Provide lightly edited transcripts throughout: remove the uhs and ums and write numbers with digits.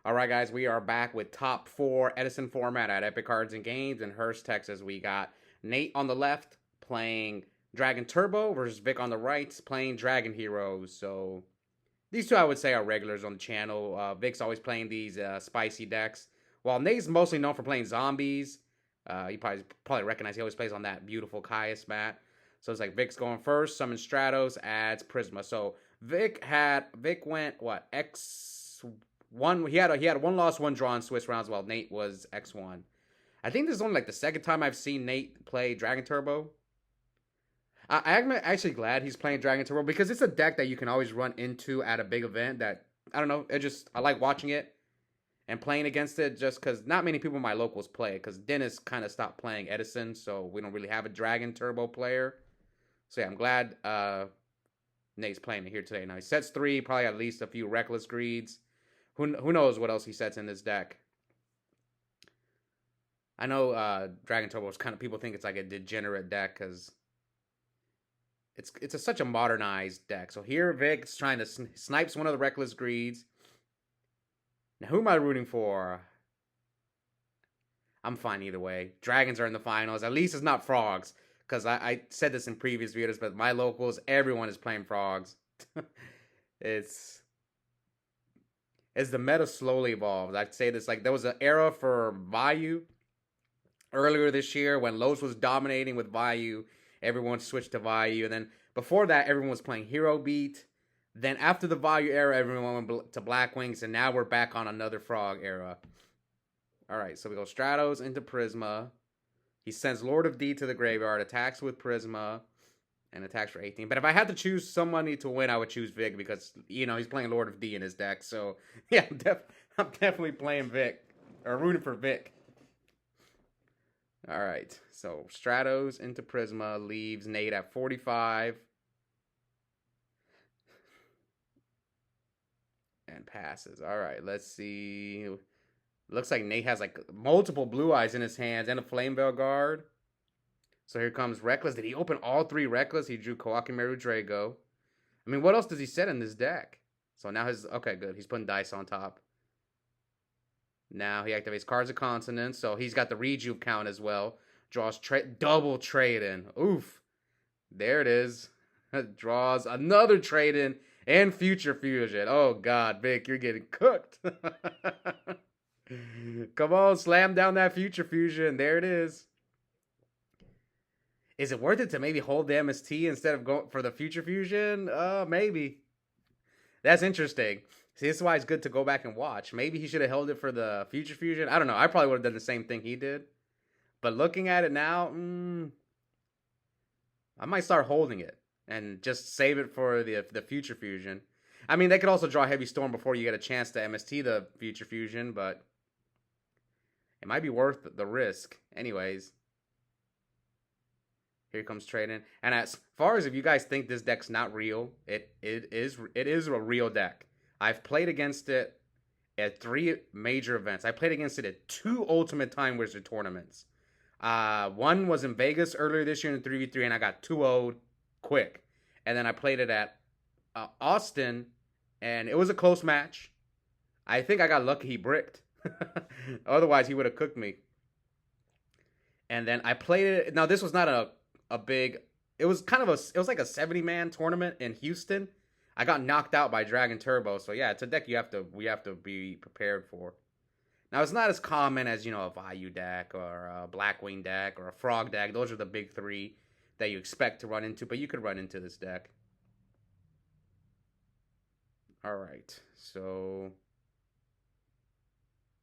All right, guys, we are back with top four Edison Format at Epic Cards and Games in Hurst, Texas. We got Nate on the left playing Dragon Turbo versus Vic on the right playing Dragon Heroes. So these two, I would say, are regulars on the channel. Vic's always playing these spicy decks, while Nate's mostly known for playing zombies. You probably recognize he always plays on that beautiful Caius mat. So it's like Vic's going first, summons Stratos, adds Prisma. So Vic went what X1. He had one loss, one draw in Swiss rounds, while Nate was X1. I think this is only like the second time I've seen Nate play Dragon Turbo. I'm actually glad he's playing Dragon Turbo because it's a deck that you can always run into at a big event. That I don't know. I like watching it and playing against it just because not many people in my locals play it because Dennis kind of stopped playing Edison, so we don't really have a Dragon Turbo player. So yeah, I'm glad Nate's playing it here today. Now he sets 3, probably at least a few Reckless Greeds. Who knows what else he sets in this deck? I know Dragon Turbo is kind of, people think it's like a degenerate deck because it's such a modernized deck. So here Vic's trying to snipes one of the Reckless Greeds. Now who am I rooting for? I'm fine either way. Dragons are in the finals. At least it's not frogs. Because I said this in previous videos, but my locals, everyone is playing frogs. it's as the meta slowly evolves. I'd say this, like there was an era for Vayu earlier this year when Los was dominating with Vayu. Everyone switched to Vayu, and then before that, everyone was playing Hero Beat. Then after the Vayu era, everyone went to Black Wings, and now we're back on another Frog era. All right, so we go Stratos into Prisma. He sends Lord of D to the graveyard, attacks with Prisma, and attacks for 18. But if I had to choose somebody to win, I would choose Vic because, he's playing Lord of D in his deck. So, yeah, I'm definitely playing Vic, or rooting for Vic. All right, so Stratos into Prisma leaves Nate at 45. And passes. All right, let's see. Looks like Nate has like multiple blue eyes in his hands and a Flame Veil Guard. So here comes Reckless. Did he open all 3 Reckless? He drew Koakimeru Drago. I mean, what else does he set in this deck? So now okay, good. He's putting dice on top. Now he activates Cards of Consonance. So he's got the Rejuve count as well. Draws double trade in. Oof. There it is. Draws another trade in and Future Fusion. Oh, God, Vic, you're getting cooked. Come on, slam down that Future Fusion. There it is. Is it worth it to maybe hold the MST instead of going for the Future Fusion? Maybe. That's interesting. See, this is why it's good to go back and watch. Maybe he should have held it for the Future Fusion. I don't know. I probably would have done the same thing he did. But looking at it now, I might start holding it and just save it for the Future Fusion. I mean, they could also draw Heavy Storm before you get a chance to MST the Future Fusion, but it might be worth the risk. Anyways, here comes trading. And as far as if you guys think this deck's not real, it is a real deck. I've played against it at 3 major events. I played against it at 2 Ultimate Time Wizard tournaments. One was in Vegas earlier this year in 3v3, and I got 2-0'd quick. And then I played it at Austin, and it was a close match. I think I got lucky he bricked. Otherwise, he would have cooked me. And then I played it. Now, this was not a big. It was like a 70-man tournament in Houston. I got knocked out by Dragon Turbo. So yeah, it's a deck we have to be prepared for. Now, it's not as common as, a Vayu deck or a Blackwing deck or a Frog deck. Those are the big 3 that you expect to run into, but you could run into this deck. All right, so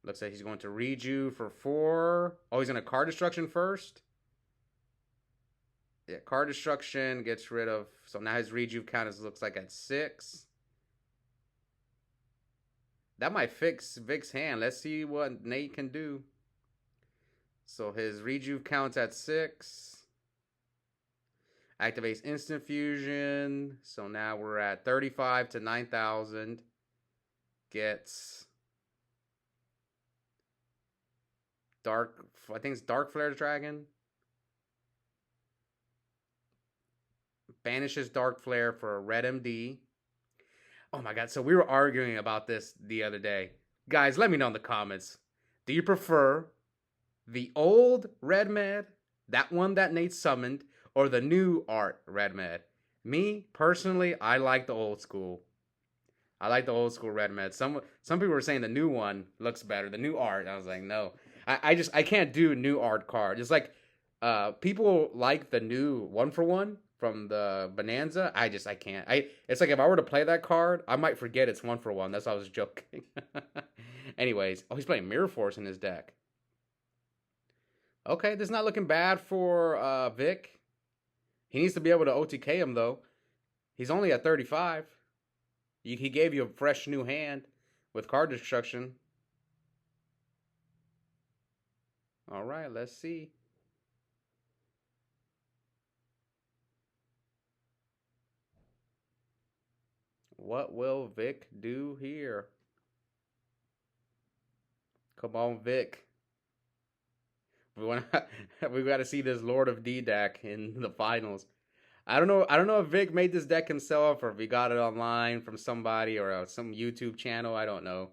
looks like he's going to Rejuve for 4. Oh, he's going to Card Destruction first. Yeah, Card Destruction gets rid of. So now his Rejuve count looks like at 6. That might fix Vic's hand. Let's see what Nate can do. So his Rejuve counts at 6. Activates Instant Fusion. So now we're at 35 to 9,000. Gets I think it's Dark Flare's Dragon. Banishes Dark Flare for a red MD. Oh my god, so we were arguing about this the other day. Guys, let me know in the comments. Do you prefer the old Red Med, that one that Nate summoned, or the new art Red Med? Me, personally, I like the old school. I like the old school Red Med. Some people were saying the new one looks better, the new art. I was like, no. I can't do new art card. It's like people like the new one for one from the Bonanza. I can't. It's like if I were to play that card, I might forget it's one for one. That's why I was joking. Anyways, oh, he's playing Mirror Force in his deck. Okay, this is not looking bad for Vic. He needs to be able to OTK him though. He's only at 35. He gave you a fresh new hand with card destruction. All right, let's see. What will Vic do here? Come on, Vic. We got to see this Lord of D deck in the finals. I don't know. I don't know if Vic made this deck himself or if he got it online from somebody or some YouTube channel. I don't know.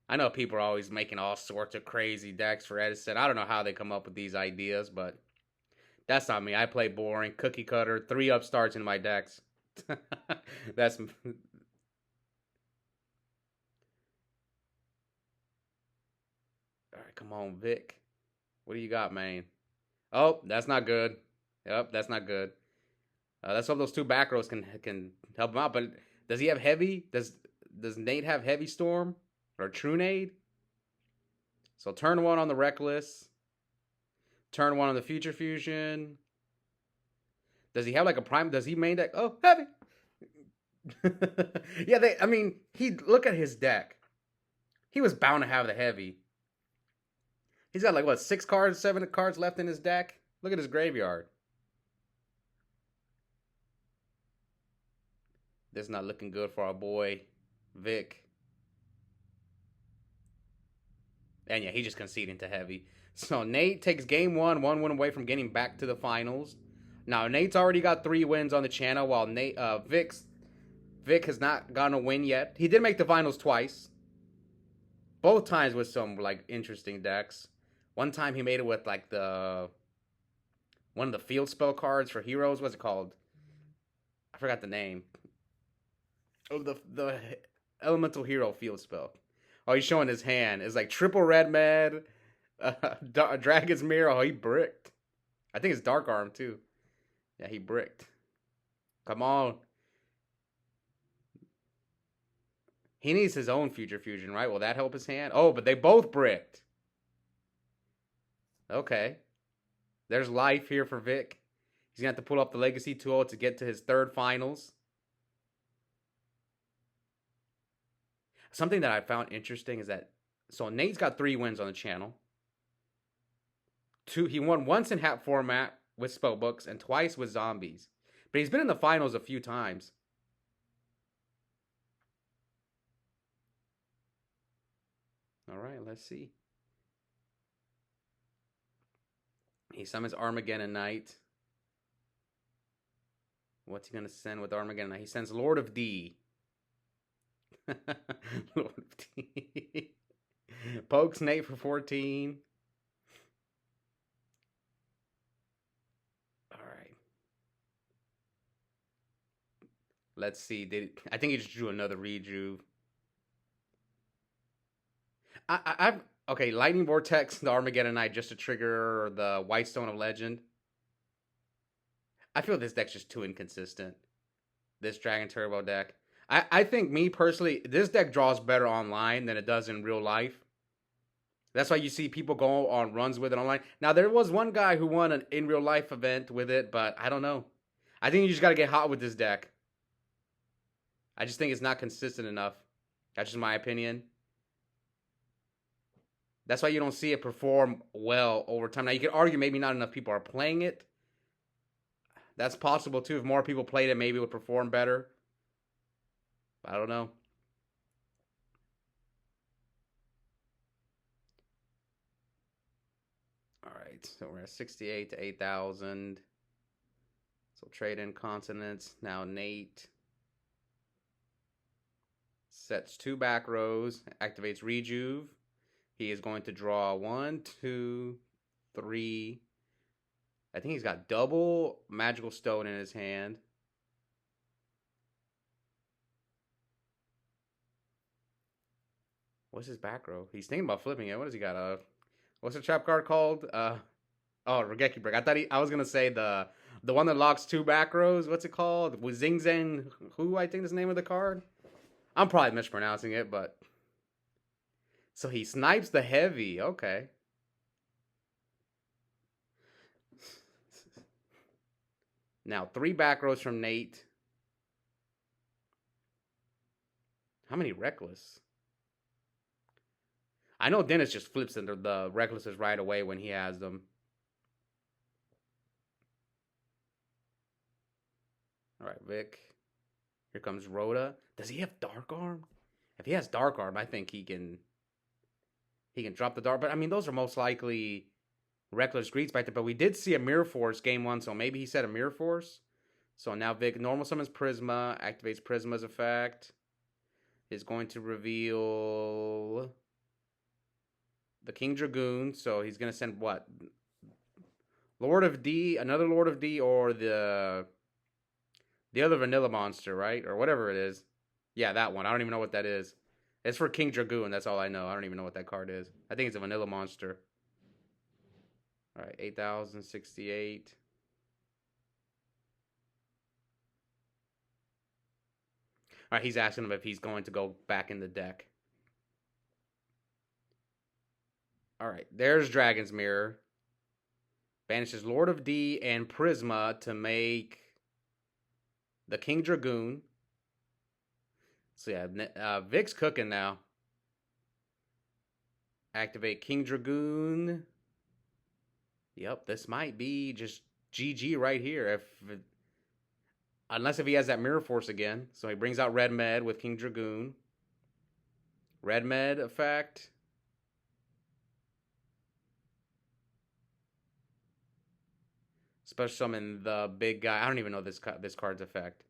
I know people are always making all sorts of crazy decks for Edison. I don't know how they come up with these ideas, but that's not me. I play boring, cookie cutter, 3 upstarts in my decks. That's all right. Come on, Vic. What do you got, man? Oh, that's not good. Yep, that's not good. Let's hope those 2 back rows can help him out. But does he have heavy? Does Nate have heavy storm or true Nate? So turn 1 on the reckless. Turn 1 on the future fusion. Does he have like a prime? Does he main deck? Oh, heavy. Yeah, I mean, he look at his deck. He was bound to have the heavy. He's got like what 6 cards, 7 cards left in his deck. Look at his graveyard. This is not looking good for our boy Vic. And yeah, he just conceding to heavy. So Nate takes game 1, 1 win away from getting back to the finals. Now Nate's already got 3 wins on the channel, while Vic has not gotten a win yet. He did make the finals twice. Both times with some like interesting decks. One time he made it with like one of the field spell cards for heroes. What's it called? I forgot the name. Oh, the elemental hero field spell. Oh, he's showing his hand. It's like triple red med, dragon's mirror. Oh, he bricked. I think it's dark arm too. Yeah, he bricked. Come on. He needs his own future fusion, right? Will that help his hand? Oh, but they both bricked. Okay. There's life here for Vic. He's going to have to pull up the Legacy tool to get to his 3rd finals. Something that I found interesting is that, so Nate's got 3 wins on the channel. He won once in Hat Format with Spellbooks and twice with Zombies. But he's been in the finals a few times. All right, let's see. He summons Armageddon Knight. What's he going to send with Armageddon Knight? He sends Lord of D. Lord of D. Pokes Nate for 14. All right. Let's see. I think he just drew another rejuve. I've okay. Lightning Vortex, the Armageddon Knight, just to trigger the Whitestone of Legend. I feel this deck's just too inconsistent. This Dragon Turbo deck. I think, me personally, this deck draws better online than it does in real life. That's why you see people go on runs with it online. Now, there was one guy who won an in real life event with it, but I don't know. I think you just got to get hot with this deck. I just think it's not consistent enough. That's just my opinion. That's why you don't see it perform well over time. Now, you could argue maybe not enough people are playing it. That's possible, too. If more people played it, maybe it would perform better. I don't know. All right, so we're at 68 to 8,000. So trade in consonants. Now Nate Sets 2 back rows. Activates Rejuve. He is going to draw 1, 2, 3. I think he's got double Magical Stone in his hand. What's his back row? He's thinking about flipping it. What does he got? What's the trap card called? Oh, Regeki Brick. I was gonna say the one that locks 2 back rows. What's it called? Zing Zeng Who, I think is the name of the card. I'm probably mispronouncing it, but so he snipes the heavy. Okay. Now 3 back rows from Nate. How many reckless? I know Dennis just flips into the recklesses right away when he has them. All right, Vic. Here comes Rhoda. Does he have Dark Arm? If he has Dark Arm, I think he can drop the Dark. But I mean, those are most likely reckless greets back there. But we did see a Mirror Force game 1, so maybe he said a Mirror Force. So now Vic normal summons Prisma, activates Prisma's effect. Is going to reveal the King Dragoon. So he's going to send what? Lord of D, another Lord of D, or the other vanilla monster, right? Or whatever it is. Yeah, that one. I don't even know what that is. It's for King Dragoon. That's all I know. I don't even know what that card is. I think it's a vanilla monster. All right, 8,068. All right, he's asking him if he's going to go back in the deck. All right, there's Dragon's Mirror. Banishes Lord of D and Prisma to make the King Dragoon. So yeah, Vic's cooking now. Activate King Dragoon. Yep, this might be just GG right here. Unless if he has that Mirror Force again. So he brings out Red Med with King Dragoon. Red Med effect. Special summon the big guy. I don't even know this card's effect.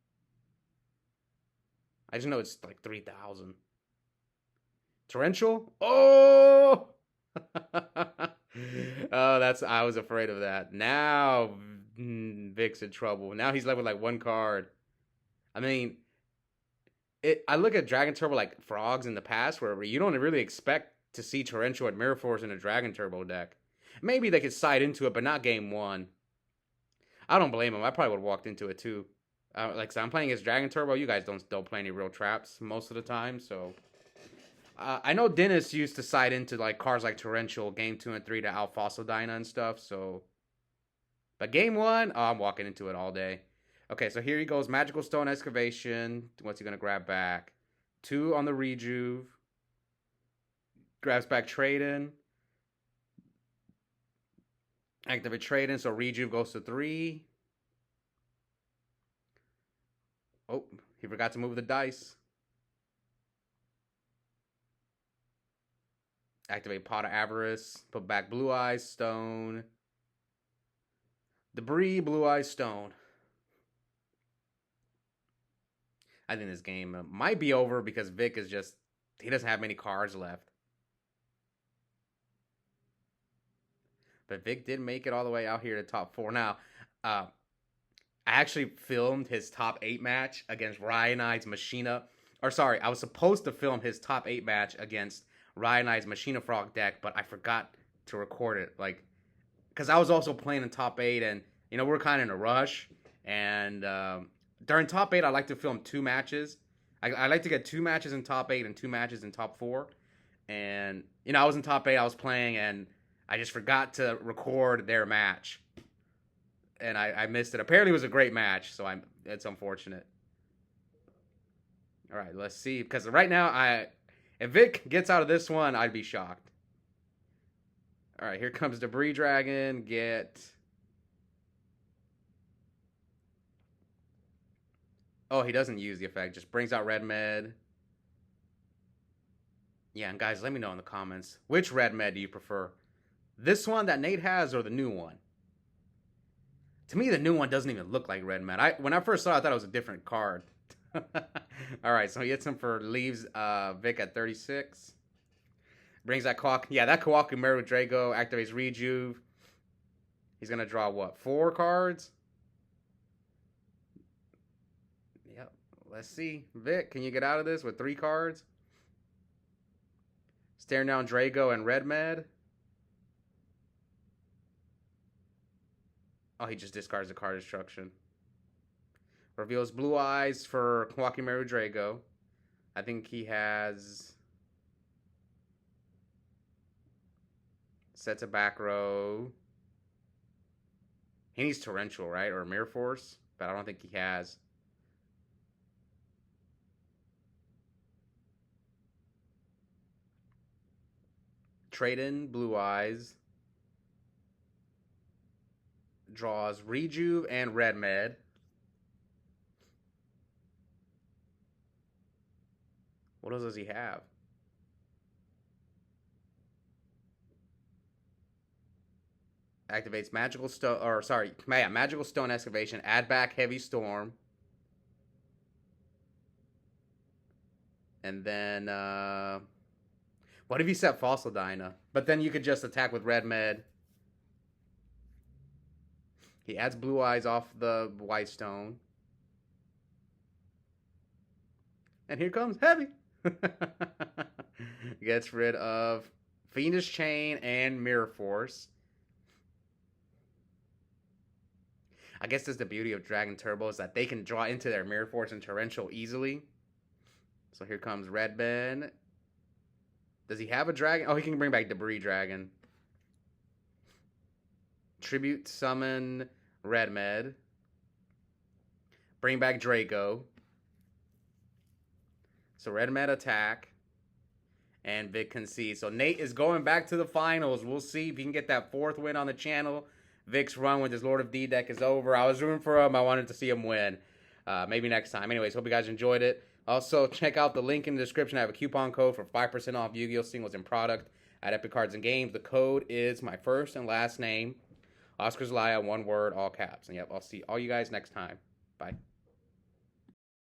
I just know it's like 3,000. Torrential? Oh! Oh, I was afraid of that. Now Vic's in trouble. Now he's left with like 1 card. I mean, I look at Dragon Turbo like frogs in the past where you don't really expect to see Torrential and Mirror Force in a Dragon Turbo deck. Maybe they could side into it, but not game 1. I don't blame him. I probably would have walked into it too. Like so I'm playing as Dragon Turbo. You guys don't play any real traps most of the time, so I know Dennis used to side into like cards like Torrential, game 2 and 3 to out Fossil Dyna and stuff. So, but game 1, I'm walking into it all day. Okay, so here he goes. Magical Stone Excavation. What's he gonna grab back? 2 on the Rejuve. Grabs back Trade-In. Activate Trade-In, so Rejuve goes to 3. Oh, he forgot to move the dice. Activate Pot of Avarice. Put back Blue Eyes Stone. Debris, Blue Eyes Stone. I think this game might be over because Vic is just... he doesn't have many cards left. But Vic did make it all the way out here to top 4. Now, I actually filmed his top 8 match against Ryanite's Machina. Or sorry, I was supposed to film his top 8 match against Ryanite's Machina Frog deck, but I forgot to record it. Like, because I was also playing in top 8, and, you know, we're kind of in a rush. And during top 8, I like to film 2 matches. I like to get 2 matches in top 8 and 2 matches in top 4. And, you know, I was in top 8, I was playing, and I just forgot to record their match. And I missed it. Apparently it was a great match, so it's unfortunate. All right, let's see. Because right now, if Vic gets out of this one, I'd be shocked. All right, here comes Debris Dragon. Oh, he doesn't use the effect. Just brings out Red Med. Yeah, and guys, let me know in the comments. Which Red Med do you prefer? This one that Nate has or the new one? To me, the new one doesn't even look like Red Med. When I first saw it, I thought it was a different card. All right, so he hits him for leaves Vic at 36. Brings that that Kawaku Meru Drago activates Rejuve. He's gonna draw what? 4 cards? Yep. Let's see. Vic, can you get out of this with 3 cards? Staring down Drago and Red Med. Oh, he just discards the card destruction. Reveals Blue Eyes for Kawakimeru Drago. I think he has... Sets a back row. He needs Torrential, right? Or Mirror Force. But I don't think he has. Trade in Blue Eyes. Draws Rejuve and Red Med. What else does he have? Activates Magical Stone, or sorry, yeah, Magical Stone Excavation. Add back Heavy Storm. And then, what if you set Fossil Dyna? But then you could just attack with Red Med. He adds Blue Eyes off the White Stone. And here comes Heavy. Gets rid of Fiendish Chain and Mirror Force. I guess that's the beauty of Dragon Turbo, is that they can draw into their Mirror Force and Torrential easily. So here comes Red Ben. Does he have a dragon? Oh, he can bring back Debris Dragon. Tribute summon Red Med. Bring back Draco. So Red Med attack. And Vic concedes. So Nate is going back to the finals. We'll see if he can get that 4th win on the channel. Vic's run with his Lord of D deck is over. I was rooting for him. I wanted to see him win. Maybe next time. Anyways, hope you guys enjoyed it. Also, check out the link in the description. I have a coupon code for 5% off Yu-Gi-Oh! Singles and product at Epic Cards and Games. The code is my first and last name, Oscar Zelaya, 1 word, all caps. And yep, I'll see all you guys next time. Bye.